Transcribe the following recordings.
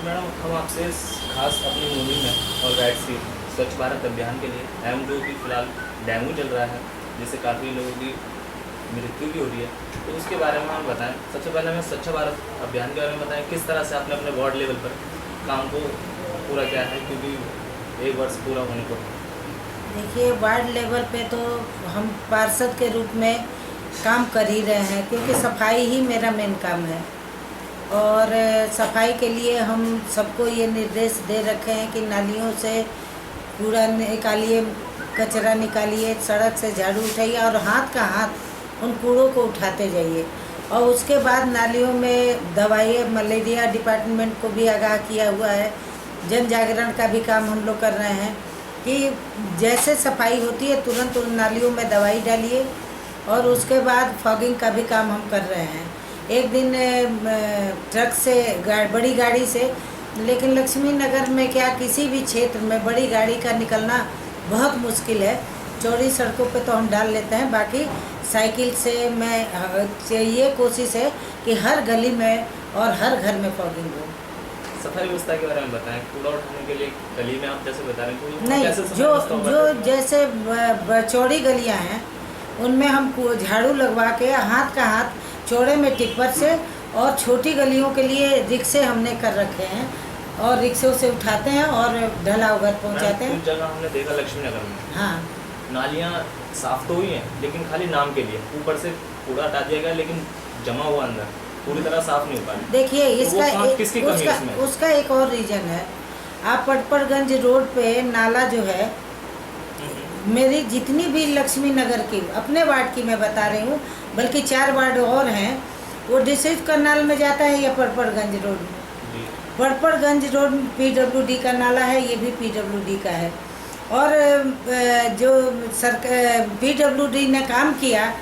तो मैडम हम आपसे खास अपनी मुहिम में और वैक्सीन स्वच्छ भारत अभियान के लिए एवं जो कि फिलहाल डेंगू चल रहा है जिससे काफ़ी लोगों की मृत्यु भी हो रही है, तो उसके बारे में हम बताएं। सबसे पहले हमें स्वच्छ भारत अभियान के बारे में बताएं, किस तरह से आपने अपने वार्ड लेवल पर काम को पूरा किया है, क्योंकि 1 वर्ष पूरा होने को। देखिए, वार्ड लेवल पे तो हम पार्षद के रूप में काम कर ही रहे हैं, क्योंकि सफाई ही मेरा मेन काम है। और सफाई के लिए हम सबको ये निर्देश दे रखे हैं कि नालियों से कूड़ा निकालिए, कचरा निकालिए, सड़क से झाड़ू उठाइए और हाथ का हाथ उन कूड़ों को उठाते जाइए। और उसके बाद नालियों में दवाई, मलेरिया डिपार्टमेंट को भी आगाह किया हुआ है। जन जागरण का भी काम हम लोग कर रहे हैं कि जैसे सफाई होती है तुरंत उन नालियों में दवाई डालिए। और उसके बाद फॉगिंग का भी काम हम कर रहे हैं। एक दिन ट्रक से बड़ी गाड़ी से, लेकिन लक्ष्मी नगर में क्या किसी भी क्षेत्र में बड़ी गाड़ी का निकलना बहुत मुश्किल है। चौड़ी सड़कों पे तो हम डाल लेते हैं, बाकी साइकिल से मैं ये कोशिश है कि हर गली में और हर घर में फॉगिंग हो। सफाई व्यवस्था के बारे में बताएं। कूड़ा उठाने के लिए गली में आप जैसे बता रहे हैं, नहीं, जो जैसे चौड़ी गलियां हैं उनमें हम झाड़ू लगवा के हाथ का हाथ चौड़े में टिप्पर से, और छोटी गलियों के लिए रिक्शे हमने कर रखे हैं और रिक्शों से उठाते हैं और ढलाव घर पहुँचाते हैं। कुछ जगह हमने देखा लक्ष्मी नगर में, हाँ, नालियाँ साफ तो हुई हैं लेकिन खाली नाम के लिए ऊपर से कूड़ा हटा दिया गया, लेकिन जमा हुआ अंदर पूरी तरह साफ नहीं हो पा रही। देखिए, इसका उसका एक और रीजन है। आप पटपरगंज रोड पे नाला जो है, मेरी जितनी भी लक्ष्मी नगर की अपने वार्ड की मैं बता रही हूँ, बल्कि 4 वार्ड और हैं, वो डिस्ट्रिक्ट करनाल में जाता है या पटपरगंज रोड में। पटपरगंज रोड PWD का नाला है, ये भी PWD का है। और जो PWD ने काम किया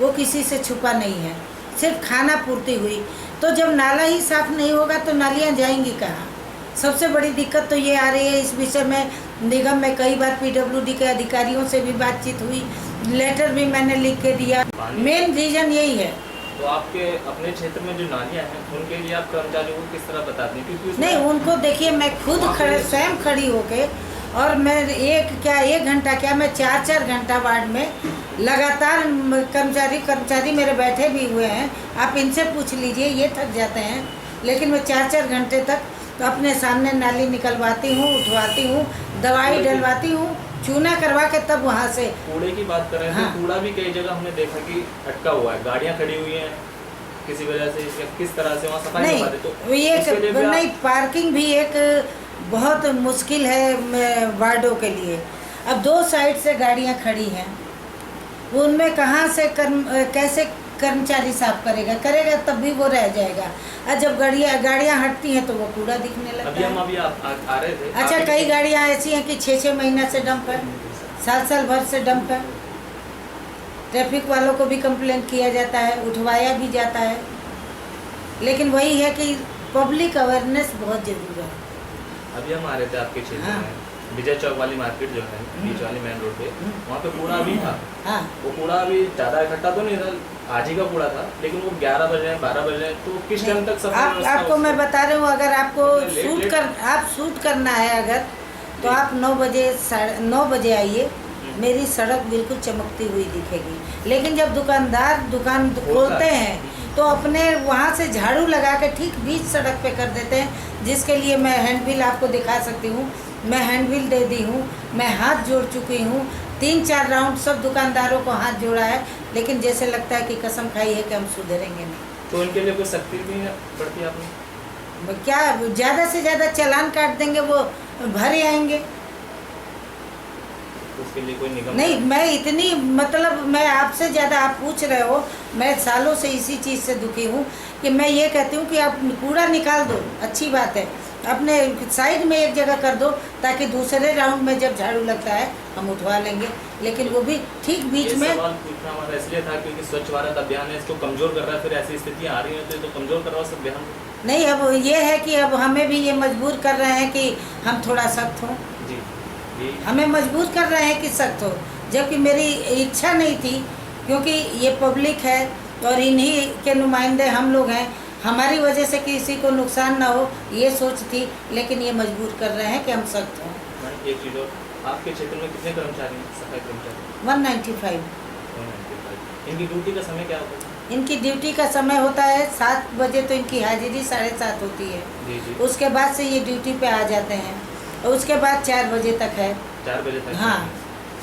वो किसी से छुपा नहीं है, सिर्फ खाना पूर्ति हुई। तो जब नाला ही साफ नहीं होगा तो नालियाँ जाएंगी कहाँ? सबसे बड़ी दिक्कत तो ये आ रही है। इस विषय में निगम में कई बार PWD के अधिकारियों से भी बातचीत हुई, लेटर भी मैंने लिख के दिया। मेन रीजन यही है। तो आपके अपने क्षेत्र में जो नालियाँ हैं उनके लिए आप कर्मचारियों को किस तरह बताते हैं? क्योंकि नहीं, उनको देखिए, मैं खुद स्वयं खड़ी होके, और मैं 1 घंटा क्या, मैं 4 घंटा वार्ड में लगातार कर्मचारी मेरे बैठे भी हुए हैं। आप इनसे पूछ लीजिए, ये थक जाते हैं। लेकिन मैं 4 घंटे तक तो अपने सामने नाली निकलवाती हूँ, उठवाती हूँ, दवाई डलवाती हूँ, चूना करवा के तब वहाँ से। कूड़े की बात करें हाँ। तो कूड़ा भी कई जगह हमने देखा कि अटका हुआ है, गाड़ियाँ खड़ी हुई हैं किसी वजह से, किस तरह से वहाँ सफाई नहीं पाते। तो ये नहीं, पार्किंग भी एक बहुत मुश्किल है वार्डों के लिए। अब 2 साइड से गाड़ियाँ खड़ी हैं, उनमें कहाँ से कैसे कर्मचारी साफ करेगा तब भी वो रह जाएगा। और जब गाड़ियाँ हटती हैं तो वो कूड़ा दिखने लगता है। अभी आप आ रहे थे। अच्छा, कई गाड़ियाँ ऐसी हैं कि 6-6 महीना से डंप है, साल भर से डंप है। ट्रैफिक वालों को भी कंप्लेंट किया जाता है, उठवाया भी जाता है। लेकिन वही है कि पब्लिक अवेयरनेस बहुत जरूरी है। अभी हम आ रहे थे आपके क्षेत्र हाँ। में, विजय चौक वाली मार्केट जो है बीच वाली मेन रोड पे, वहाँ पे कूड़ा भी था। हाँ, वो कूड़ा अभी ज़्यादा इकट्ठा तो नहीं था, आज ही का कूड़ा था, लेकिन वो 11 बजे 12 बजे, तो किस टाइम तक सफाई आपको मैं बता रही हूँ, अगर आपको शूट करना है अगर, तो आप 9 बजे 9:30 बजे आइए, मेरी सड़क बिल्कुल चमकती हुई दिखेगी। लेकिन जब दुकानदार दुकान खोलते हैं तो अपने वहाँ से झाड़ू लगा के ठीक बीच सड़क पे कर देते हैं, जिसके लिए मैं हैंडबिल आपको दिखा सकती हूँ। मैं हैंडबिल दे दी हूँ, मैं हाथ जोड़ चुकी हूँ, 3-4 राउंड सब दुकानदारों को हाथ जोड़ा है, लेकिन जैसे लगता है कि कसम खाई है कि हम सुधरेंगे नहीं। तो इनके लिए कोई सख्ती भी बढ़ती है आपने? क्या, ज़्यादा से ज़्यादा चालान काट देंगे, वो भरे आएंगे। उसके लिए कोई निगम नहीं, मैं इतनी, मतलब मैं आपसे ज़्यादा, आप पूछ रहे हो, मैं सालों से इसी चीज़ से दुखी हूँ कि मैं ये कहती हूँ कि आप कूड़ा निकाल दो, अच्छी बात है, अपने साइड में एक जगह कर दो, ताकि दूसरे राउंड में जब झाड़ू लगता है हम उठवा लेंगे। लेकिन वो भी ठीक बीच में। सवाल पूछना हमारा इसलिए था क्योंकि स्वच्छ भारत अभियान है, इसको कमजोर कर रहा है, फिर ऐसी स्थितियाँ आ रही हैं तो ये तो कमजोर कर रहा है अभियान नहीं। अब ये है कि अब हमें भी ये मजबूर कर रहे हैं कि हम थोड़ा सख्त हों। जी, हमें मजबूर कर रहे हैं कि सख्त हो, जबकि मेरी इच्छा नहीं थी, क्योंकि ये पब्लिक है और इन्हीं के नुमाइंदे हम लोग हैं। हमारी वजह से किसी को नुकसान ना हो ये सोच थी, लेकिन ये मजबूर कर रहे हैं कि हम सख्त हों। मैडम एक चीज़ और, आपके क्षेत्र में कितने कर्मचारी हैं, सफाई कर्मचारी? 195। 195। इनकी ड्यूटी का समय क्या होता है? इनकी ड्यूटी का समय होता है 7 बजे, तो इनकी हाजिरी 7:30 होती है। जी जी। उसके बाद से ये ड्यूटी पे आ जाते हैं और उसके बाद 4 बजे तक है। 4 बजे तक? हाँ,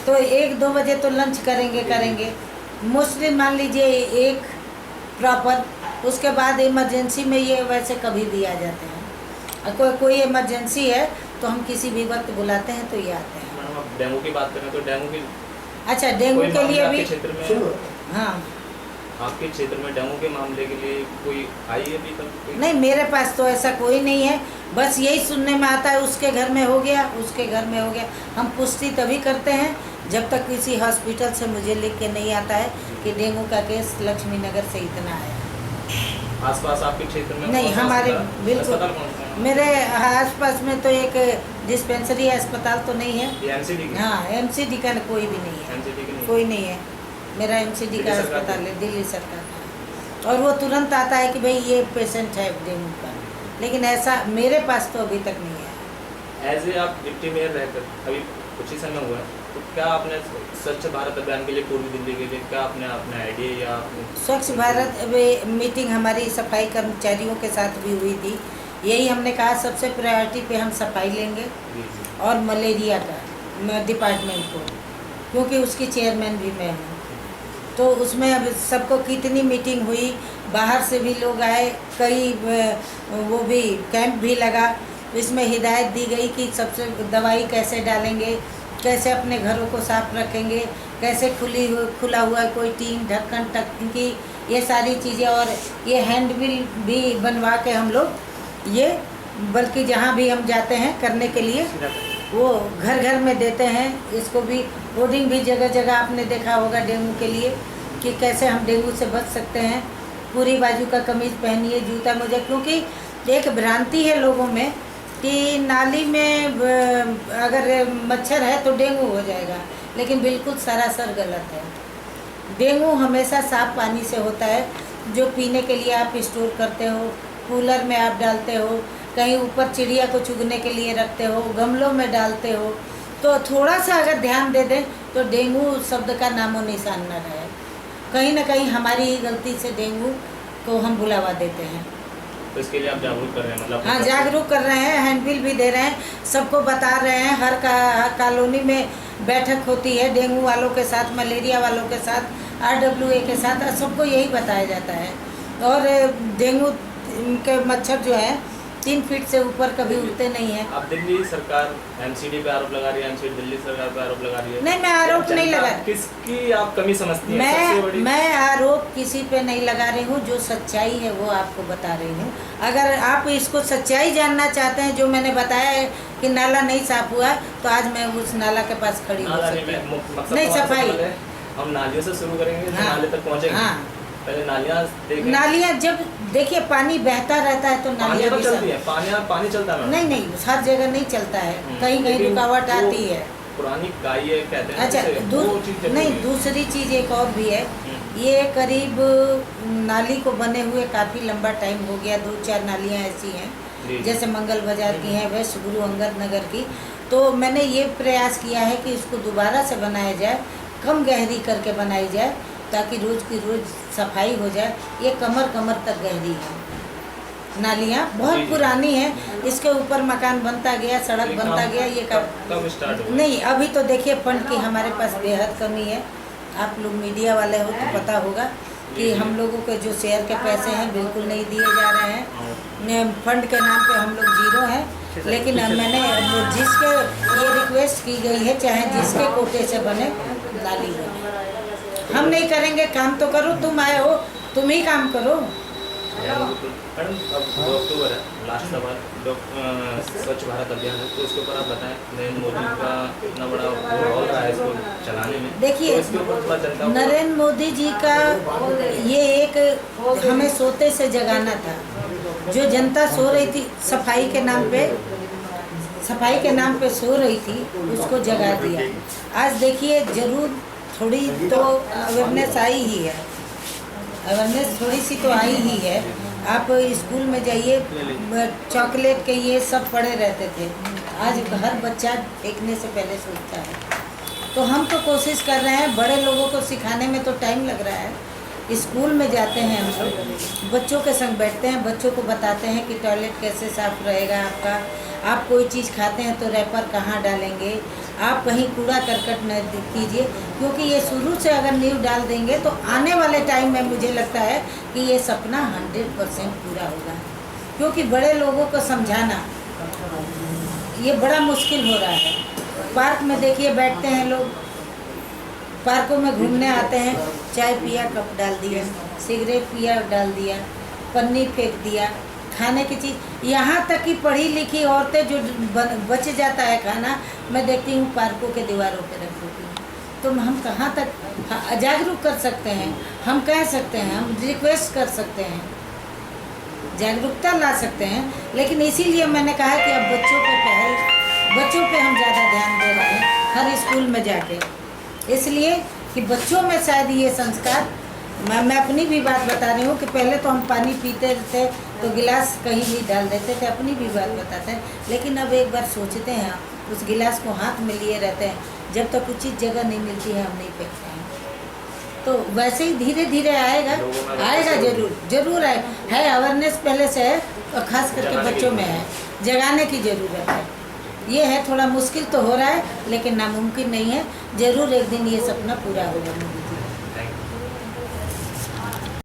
तो 1-2 बजे तो लंच करेंगे। मोस्टली मान लीजिए एक प्रॉपर, उसके बाद इमरजेंसी में ये वैसे कभी भी आ जाते हैं। कोई इमरजेंसी है तो हम किसी भी वक्त बुलाते हैं तो ये आते हैं। मैडम आप डेंगू की बात करें तो डेंगू की अच्छा, डेंगू कोई के मामले लिए आपके भी, क्षेत्र में? हाँ, आपके क्षेत्र में डेंगू के मामले के लिए कोई आई है अभी तक कोई? नहीं मेरे पास तो ऐसा कोई नहीं है। बस यही सुनने में आता है उसके घर में हो गया, उसके घर में हो गया। हम पुष्टि तभी करते हैं जब तक किसी हॉस्पिटल से मुझे लिख के नहीं आता है कि डेंगू का केस लक्ष्मी नगर से इतना है। आसपास आपके क्षेत्र में नहीं, कौन सा हमारे अस्पताल बिल्कुल कौन सा है? मेरे आसपास में तो एक डिस्पेंसरी अस्पताल तो नहीं है। ये एमसीडी की? हाँ, एमसीडी का कोई भी नहीं है, एमसीडी की नहीं? कोई नहीं है। मेरा एमसीडी का दिल्ली सरकार अस्पताल है, दिल्ली सरकार का, और वो तुरंत आता है कि भाई ये पेशेंट है डेंगू का, लेकिन ऐसा मेरे पास तो अभी तक नहीं है। एज ए आप डिप्टी मेयर रहकर अभी कुछ ही समय हुआ है, तो क्या आपने स्वच्छ भारत अभियान के लिए पूर्वी दिल्ली के लिए क्या आपने अपना आइडिया या आपने स्वच्छ भारत मीटिंग हमारी सफाई कर्मचारियों के साथ भी हुई थी। यही हमने कहा सबसे प्रायोरिटी पे हम सफाई लेंगे जी जी। और मलेरिया का डिपार्टमेंट को, क्योंकि उसकी चेयरमैन भी मैं हूँ। तो उसमें अब सबको कितनी मीटिंग हुई, बाहर से भी लोग आए, कई वो भी कैंप भी लगा। इसमें हिदायत दी गई कि सबसे दवाई कैसे डालेंगे, कैसे अपने घरों को साफ रखेंगे, कैसे खुला हुआ कोई टीन ढक्कन टंकी, ये सारी चीज़ें। और ये हैंडबिल भी बनवा के हम लोग ये, बल्कि जहाँ भी हम जाते हैं करने के लिए वो घर घर में देते हैं। इसको भी होर्डिंग भी जगह जगह आपने देखा होगा डेंगू के लिए कि कैसे हम डेंगू से बच सकते हैं। पूरी बाजू का कमीज पहनिए, जूता मोजा, क्योंकि एक भ्रांति है लोगों में कि नाली में अगर मच्छर है तो डेंगू हो जाएगा, लेकिन बिल्कुल सरासर गलत है। डेंगू हमेशा साफ पानी से होता है, जो पीने के लिए आप स्टोर करते हो, कूलर में आप डालते हो, कहीं ऊपर चिड़िया को चुगने के लिए रखते हो, गमलों में डालते हो। तो थोड़ा सा अगर ध्यान दे दें तो डेंगू शब्द का नामो निशान न रहे। कहीं ना कहीं हमारी ही गलती से डेंगू को हम बुलावा देते हैं। तो इसके लिए आप जागरूक कर रहे हैं मतलब? हाँ, जागरूक कर रहे हैं, हैंडबिल भी दे रहे हैं, सबको बता रहे हैं। हर कॉलोनी में बैठक होती है डेंगू वालों के साथ, मलेरिया वालों के साथ, RWA के साथ, सबको यही बताया जाता है। और डेंगू के मच्छर जो है 3 फीट से ऊपर कभी उड़ते नहीं है। अब दिल्ली सरकार एमसीडी पे आरोप लगा रही है, एमसीडी दिल्ली सरकार पे आरोप लगा रही है। नहीं, मैं आरोप नहीं लगा, किसकी आप कमी समझती हैं सबसे बड़ी? मैं आरोप किसी पे नहीं लगा रही हूँ, जो सच्चाई है वो आपको बता रही हूँ। अगर आप इसको सच्चाई जानना चाहते हैं, जो मैंने बताया है कि नाला नहीं साफ हुआ, तो आज मैं उस नाला के पास खड़ी हो सकती हूँ। नहीं, सफाई हम नालियों से शुरू करेंगे, हाँ, नाले तक पहुँचेंगे। हाँ, पहले नालियाँ देखें। नालियाँ जब देखिए पानी बहता रहता है तो नालियाँ तो भी चलती है, पानी चलता है। नहीं, हर जगह नहीं चलता है, कहीं कहीं रुकावट आती है। पुरानी काई कहते हैं। अच्छा, नहीं, दूसरी चीज़ एक और भी है। ये करीब नाली को बने हुए काफ़ी लंबा टाइम हो गया। 2-4 नालियाँ ऐसी हैं जैसे मंगल बाजार की हैं, वेस्ट गुरु अंगद नगर की। तो मैंने ये प्रयास किया है कि इसको दोबारा से बनाया जाए, कम गहरी करके बनाई जाए, ताकि रोज़ की रोज़ सफाई हो जाए। ये कमर तक गहरी है नालियाँ, बहुत पुरानी है। इसके ऊपर मकान बनता गया, सड़क बनता गया। ये कब स्टार्ट हुआ? नहीं, अभी तो देखिए फंड की हमारे पास बेहद कमी है। आप लोग मीडिया वाले हो तो पता होगा कि हम लोगों के जो शेयर के पैसे हैं बिल्कुल नहीं दिए जा रहे हैं। फंड के नाम पे हम लोग जीरो हैं। लेकिन मैंने जिसके ये रिक्वेस्ट की गई है, चाहे जिसके कोटे से बने नाली बने, हम नहीं करेंगे। काम तो करो, तुम आए हो, तुम ही काम करो। मैडम अब 2 अक्टूबर है, लास्ट सवाल, स्वच्छ भारत अभियान है, तो इसके ऊपर आप बताएं, नरेंद्र मोदी का इतना बड़ा रोल रहा है इसको चलाने में। देखिए, तो इसके ऊपर थोड़ा जनता नरेंद्र मोदी जी का ये एक हमें सोते से जगाना था। जो जनता सो रही थी सफाई के नाम पे सो रही थी, उसको जगा दिया। आज देखिए, जरूर थोड़ी तो अवेयरनेस आई ही है, अवेयरनेस थोड़ी सी तो आई ही है। आप स्कूल में जाइए, चॉकलेट के ये सब पड़े रहते थे। आज हर बच्चा फेंकने से पहले सोचता है। तो हम तो कोशिश कर रहे हैं, बड़े लोगों को सिखाने में तो टाइम लग रहा है। स्कूल में जाते हैं हम लोग, बच्चों के संग बैठते हैं, बच्चों को बताते हैं कि टॉयलेट कैसे साफ रहेगा आपका, आप कोई चीज़ खाते हैं तो रैपर कहाँ डालेंगे, आप कहीं कूड़ा करकट न कीजिए, क्योंकि ये शुरू से अगर नींव डाल देंगे तो आने वाले टाइम में मुझे लगता है कि ये सपना 100% पूरा होगा। क्योंकि बड़े लोगों को समझाना ये बड़ा मुश्किल हो रहा है। पार्क में देखिए बैठते हैं लोग, पार्कों में घूमने आते हैं, चाय पिया कप डाल दिया, सिगरेट पिया डाल दिया, पन्नी फेंक दिया, खाने की चीज़, यहाँ तक कि पढ़ी लिखी औरतें जो बच जाता है खाना, मैं देखती हूँ पार्कों के दीवारों पे रख देती हूँ। तो हम कहाँ तक जागरूक कर सकते हैं, हम कह सकते हैं, हम रिक्वेस्ट कर सकते हैं, जागरूकता ला सकते हैं। लेकिन इसीलिए मैंने कहा कि अब बच्चों पे हम ज़्यादा ध्यान दे रहे हैं हर स्कूल में जाके, इसलिए कि बच्चों में शायद ये संस्कार, मैं अपनी भी बात बता रही हूँ कि पहले तो हम पानी पीते थे तो गिलास कहीं भी डाल देते थे, अपनी भी बात बताते हैं। लेकिन अब एक बार सोचते हैं, उस गिलास को हाथ में लिए रहते हैं, जब तक उचित जगह नहीं मिलती है हम नहीं फेंकते हैं। तो वैसे ही धीरे धीरे आएगा जरूर है अवेयरनेस पहले से है, और ख़ास करके बच्चों में है, जगाने की ज़रूरत है। ये है थोड़ा मुश्किल तो हो रहा है, लेकिन नामुमकिन नहीं है, ज़रूर एक दिन ये सपना पूरा होगा।